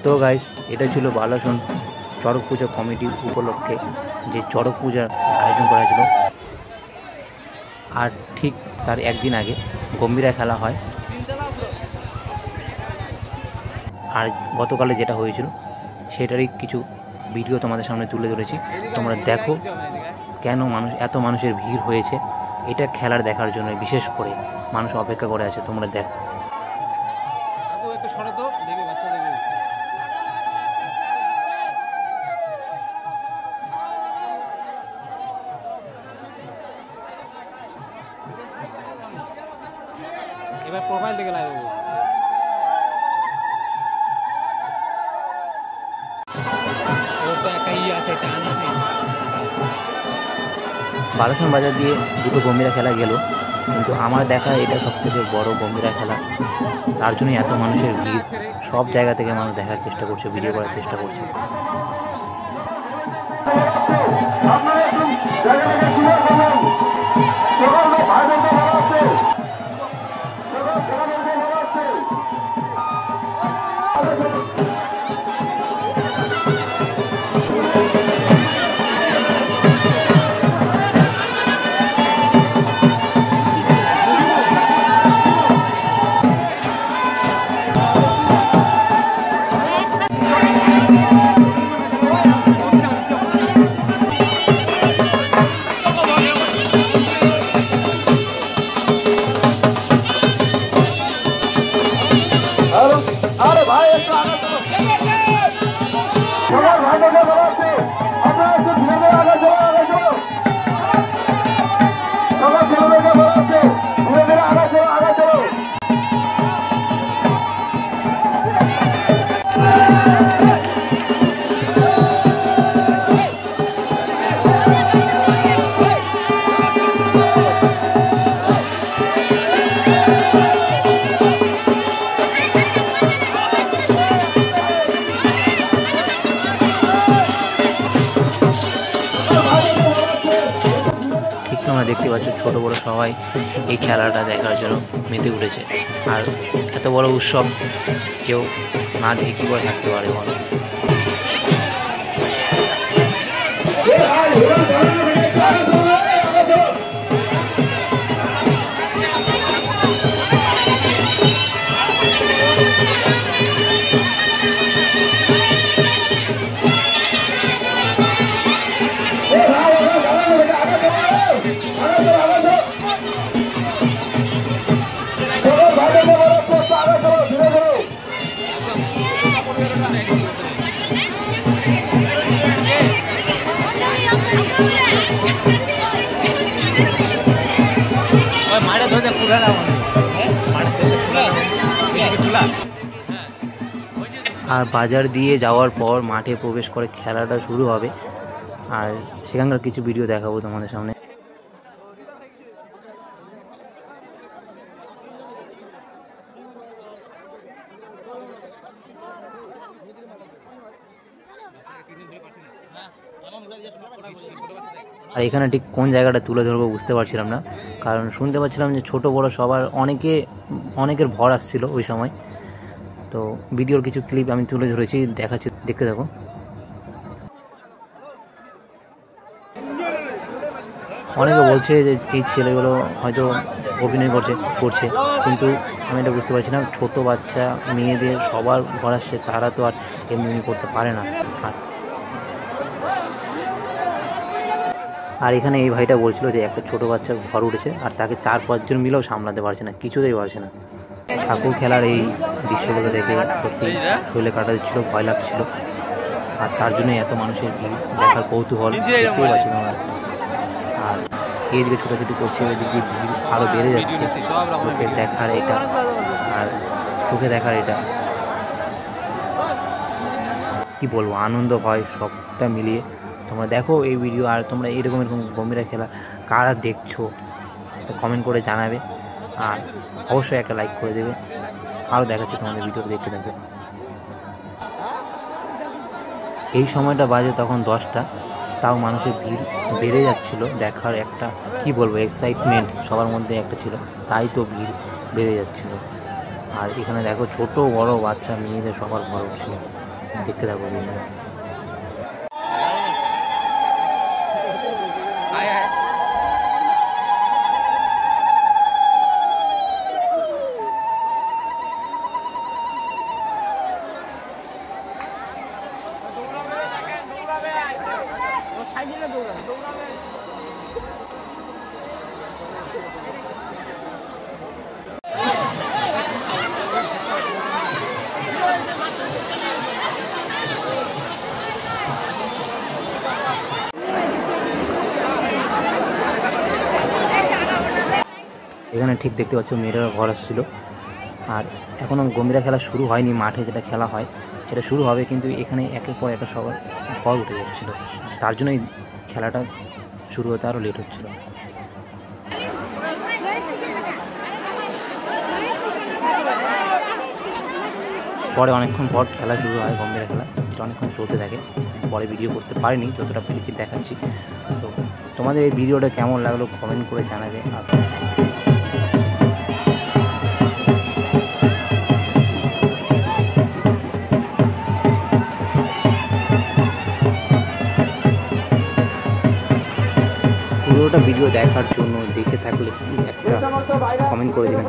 তো গাইস, এটা ছিল বালাসন চড়ক পূজা কমিটি উপলক্ষে যে চড়ক পূজার আয়োজন করা ছিল। আর ঠিক তার একদিন আগে গম্ভীরা খেলা হয়। আর গতকালে যেটা হয়েছিল সেটারই কিছু ভিডিও তোমাদের সামনে তুলে ধরেছি। তোমরা দেখো কেন এত মানুষের ভিড় হয়েছে। এটা খেলার দেখার জন্য বিশেষ করে মানুষ অপেক্ষা করে আছে। তোমরা দেখো। এবার প্রোফাইল থেকে লাগাবো। বালাসন বাজার দিয়ে দুটো গম্ভীরা খেলা গেল, কিন্তু আমার দেখা এটা সবথেকে বড় গম্ভীরা খেলা। তার জন্যই এত মানুষের ভিড়। সব জায়গা থেকে মানুষ দেখার চেষ্টা করছে, ভিডিও করার চেষ্টা করছে। তোমরা দেখতে পাচ্ছ ছোট বড় সবাই এই খেলাটা দেখার জন্য মেতে উঠেছে। আর এত বড় উৎসব কেউ না দেখে কী করে থাকতে পারে বলো। আর বাজার দিয়ে যাওয়ার পর মাঠে প্রবেশ করে খেলাটা শুরু হবে। আর সেখানকার কিছু ভিডিও দেখাবো তোমাদের সামনে। আর এখানে ঠিক কোন জায়গাটা তুলে ধরবো বুঝতে পারছিলাম না, কারণ শুনতে পাচ্ছিলাম যে ছোট বড় সবার অনেকের ভর আসছিল ওই সময়। তো ভিডিওর কিছু ক্লিপ আমি তুলে ধরেছি, দেখাচ্ছি, দেখতে থাকো। অনেকে বলছে যে এই ছেলেগুলো হয়তো অভিনয় করছে, কিন্তু আমি এটা বুঝতে পারছি না। ছোটো বাচ্চা মেয়েদের সবার ভর আসছে, তারা তো আর এমনি করতে পারে না। আর এখানে এই ভাইটা বলছিল যে একটা ছোটো বাচ্চা ঘর উঠেছে আর তাকে 4-5 জন মিলেও সামলাতে পারছে না, কিছুতেই পারছে না। ঠাকুর খেলার এই দৃশ্যগুলো দেখে সত্যি শরীরে কাটা দিচ্ছিল, ভয় লাগছিল। আর তার জন্যই এত মানুষের ভিড়, দেখার কৌতূহল দেখতেই পাচ্ছি না। আর এইদিকে ছোটাছুটি করছে, ওইদিকে ভিড় আরও বেড়ে যাচ্ছে। চোখে দেখার এটা আর চোখে দেখার এটা কি বলবো, আনন্দ হয় সবটা মিলিয়ে। তোমরা দেখো এই ভিডিও, আর তোমরা এরকম গম্ভীরা খেলা কারা দেখছো কমেন্ট করে জানাবে। আর অবশ্যই একটা লাইক করে দেবে। আরও দেখাচ্ছি তোমাদের ভিডিওটা দেখতে থাকবে। এই সময়টা বাজে তখন 10টা, তাও মানুষের ভিড় বেড়ে যাচ্ছিল। দেখার একটা কি বলবো এক্সাইটমেন্ট সবার মধ্যে একটা ছিল, তাই তো ভিড় বেড়ে যাচ্ছিল। আর এখানে দেখো ছোট বড় বাচ্চা মেয়েদের সবার ঘর উঠছিল, দেখতে থাকো ভিডিও। এখানে ঠিক দেখতে পাচ্ছ মেয়েরা ঘর আসছিল। আর এখনও গম্ভীরা খেলা শুরু হয়নি, মাঠে যেটা খেলা হয় সেটা শুরু হবে, কিন্তু এখানে একের পর একটা সবার ঘর উঠে যাচ্ছিলো, তার জন্যই খেলাটা শুরু হতে আরও লেট হচ্ছিলো। পরে অনেকক্ষণ পর খেলা শুরু হয়, গম্ভীরা খেলা, যেটা অনেকক্ষণ চলতে থাকে। পরে ভিডিও করতে পারিনি, যতটা পেরেছি দেখাচ্ছি। তো তোমাদের এই ভিডিওটা কেমন লাগলো কমেন্ট করে জানাবে। আর পুরোটা ভিডিও দেখার জন্য, দেখে থাকলে একটা কমেন্ট করে দেবেন।